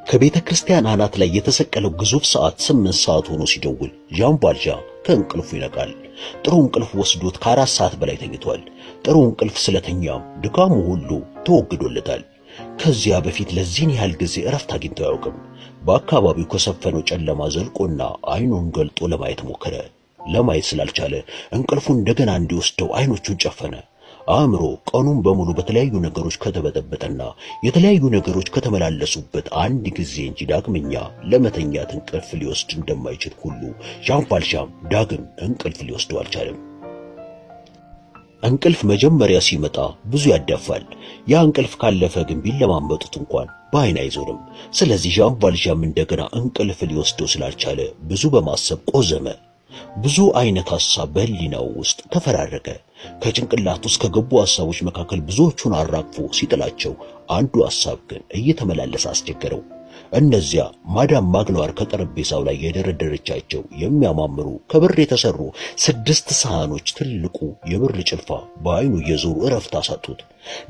ከቤተ ክርስቲያን አናት ላይ የተሰቀለው ግዙፍ ሰዓት 8 ሰዓት ሆኖ ሲደውል ዣን ቫልዣን ከእንቅልፉ ይነቃል። ጥሩ እንቅልፍ ወስዶት ከ4 ሰዓት በላይ ተኝቷል። ጥሩ እንቅልፍ ስለተኛም ድካሙ ሁሉ ተወግዶለታል። ከዚያ በፊት ለዚህን ያህል ጊዜ እረፍት አግኝቶ አያውቅም። በአካባቢው ከሰፈነው ጨለማ ዘልቆና አይኑን ገልጦ ለማየት ሞከረ። ለማየት ስላልቻለ እንቅልፉ እንደገና እንዲወስደው አይኖቹን ጨፈነ። አእምሮ ቀኑን በሙሉ በተለያዩ ነገሮች ከተበጠበጠና የተለያዩ ነገሮች ከተመላለሱበት አንድ ጊዜ እንጂ ዳግመኛ ለመተኛት እንቅልፍ ሊወስድ እንደማይችል ሁሉ ዣን ቫልዣን ዳግም እንቅልፍ ሊወስደው አልቻለም። እንቅልፍ መጀመሪያ ሲመጣ ብዙ ያዳፋል። ያ እንቅልፍ ካለፈ ግን ቢለማመጡት እንኳን በአይን አይዞርም። ስለዚህ ዣን ቫልዣን እንደገና እንቅልፍ ሊወስደው ስላልቻለ ብዙ በማሰብ ቆዘመ። ብዙ አይነት ሐሳብ በህሊናው ውስጥ ተፈራረቀ። ከጭንቅላቱ ውስጥ ከገቡ ሐሳቦች መካከል ብዙዎቹን አራግፎ ሲጥላቸው፣ አንዱ ሐሳብ ግን እየተመላለሰ አስቸገረው። እነዚያ ማዳም ማግለዋር ከጠረጴዛው ላይ የደረደረቻቸው የሚያማምሩ ከብር የተሰሩ 6 ሰሃኖች ትልቁ የብር ጭልፋ በአይኑ እየዞሩ እረፍት አሳጡት።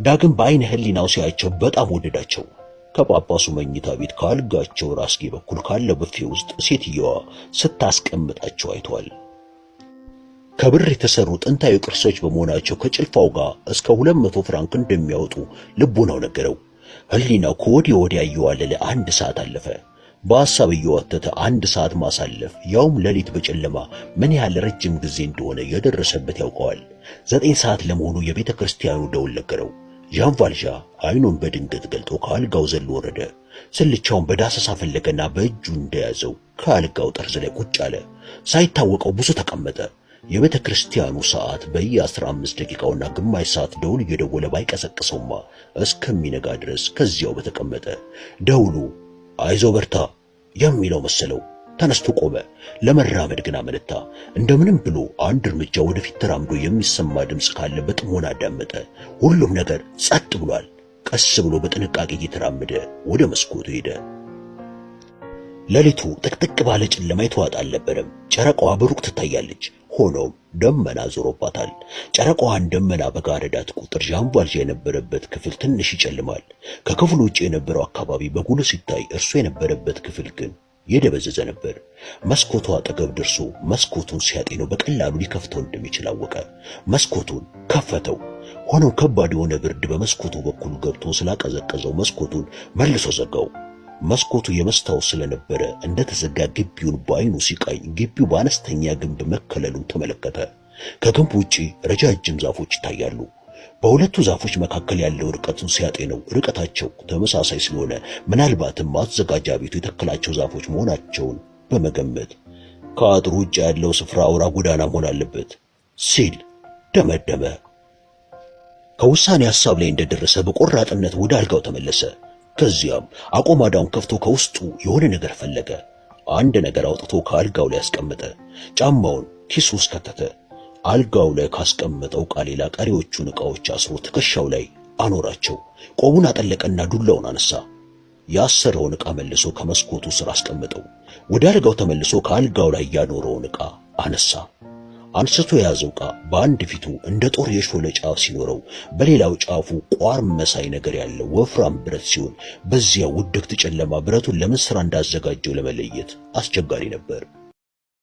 ዳግም በአይነ ህሊናው ሲያቸው በጣም ወደዳቸው። ከጳጳሱ መኝታ ቤት ከአልጋቸው ራስጌ በኩል ካለ ብፌ ውስጥ ሴትየዋ ስታስቀምጣቸው አይቷል። ከብር የተሰሩ ጥንታዊ ቅርሶች በመሆናቸው ከጭልፋው ጋር እስከ 200 ፍራንክ እንደሚያወጡ ልቡናው ነገረው። ህሊናው ከወዲያ ወዲያ እየዋለለ 1 ሰዓት አለፈ። በሐሳብ እየዋተተ 1 ሰዓት ማሳለፍ ያውም ሌሊት በጨለማ ምን ያህል ረጅም ጊዜ እንደሆነ የደረሰበት ያውቀዋል። 9 ሰዓት ለመሆኑ የቤተ ክርስቲያኑ ደውል ነገረው። ዣን ቫልዣን አይኑን በድንገት ገልጦ ከአልጋው ዘሎ ወረደ። ስልቻውን በዳሰሳ ፈለገና በእጁ እንደያዘው ከአልጋው ጠርዝ ላይ ቁጭ አለ። ሳይታወቀው ብዙ ተቀመጠ። የቤተ ክርስቲያኑ ሰዓት በየ15 ደቂቃውና ግማሽ ሰዓት ደውል እየደወለ ባይቀሰቅሰውማ እስከሚነጋ ድረስ ከዚያው በተቀመጠ። ደውሉ አይዞ በርታ የሚለው መሰለው። ተነስቶ ቆመ። ለመራመድ ግን አመነታ። እንደምንም ብሎ አንድ እርምጃ ወደፊት ተራምዶ የሚሰማ ድምፅ ካለ በጥሞና አዳመጠ። ሁሉም ነገር ጸጥ ብሏል። ቀስ ብሎ በጥንቃቄ እየተራመደ ወደ መስኮቱ ሄደ። ሌሊቱ ጥቅጥቅ ባለ ጨለማ የተዋጠ አልነበረም። ጨረቃዋ በሩቅ ትታያለች። ሆኖም ደመና ዞሮባታል። ጨረቃዋን ደመና በጋረዳት ቁጥር ዣን ቫልዣን የነበረበት ክፍል ትንሽ ይጨልማል። ከክፍሉ ውጭ የነበረው አካባቢ በጉልህ ሲታይ፣ እርሱ የነበረበት ክፍል ግን የደበዘዘ ነበር። መስኮቱ አጠገብ ደርሶ መስኮቱን ሲያጤነው በቀላሉ ሊከፍተው እንደሚችል አወቀ። መስኮቱን ከፈተው። ሆኖም ከባድ የሆነ ብርድ በመስኮቱ በኩል ገብቶ ስላቀዘቀዘው መስኮቱን መልሶ ዘጋው። መስኮቱ የመስታወት ስለነበረ እንደተዘጋ ግቢውን በአይኑ ሲቃኝ ግቢው በአነስተኛ ግንብ መከለሉን ተመለከተ። ከግንቡ ውጪ ረጃጅም ዛፎች ይታያሉ። በሁለቱ ዛፎች መካከል ያለው ርቀቱን ሲያጤነው ርቀታቸው ተመሳሳይ ስለሆነ ምናልባትም ማዘጋጃ ቤቱ የተከላቸው ዛፎች መሆናቸውን በመገመት ከአጥሩ ውጭ ያለው ስፍራ አውራ ጎዳና መሆን አለበት ሲል ደመደመ። ከውሳኔ ሐሳብ ላይ እንደደረሰ በቆራጥነት ወደ አልጋው ተመለሰ። ከዚያም አቆማዳውን ከፍቶ ከውስጡ የሆነ ነገር ፈለገ። አንድ ነገር አውጥቶ ከአልጋው ላይ አስቀመጠ። ጫማውን ኪሱ ውስጥ ከተተ። አልጋው ላይ ካስቀመጠው ዕቃ ሌላ ቀሪዎቹን ዕቃዎች አስሮ ትከሻው ላይ አኖራቸው። ቆቡን አጠለቀና ዱላውን አነሳ። ያሰረውን ዕቃ መልሶ ከመስኮቱ ስር አስቀመጠው። ወደ አልጋው ተመልሶ ከአልጋው ላይ ያኖረውን ዕቃ አነሳ። አንስቶ የያዘው ዕቃ በአንድ ፊቱ እንደ ጦር የሾለ ጫፍ ሲኖረው፣ በሌላው ጫፉ ቋር መሳይ ነገር ያለው ወፍራም ብረት ሲሆን፣ በዚያ ውድቅት ጨለማ ብረቱን ለምን ሥራ እንዳዘጋጀው ለመለየት አስቸጋሪ ነበር።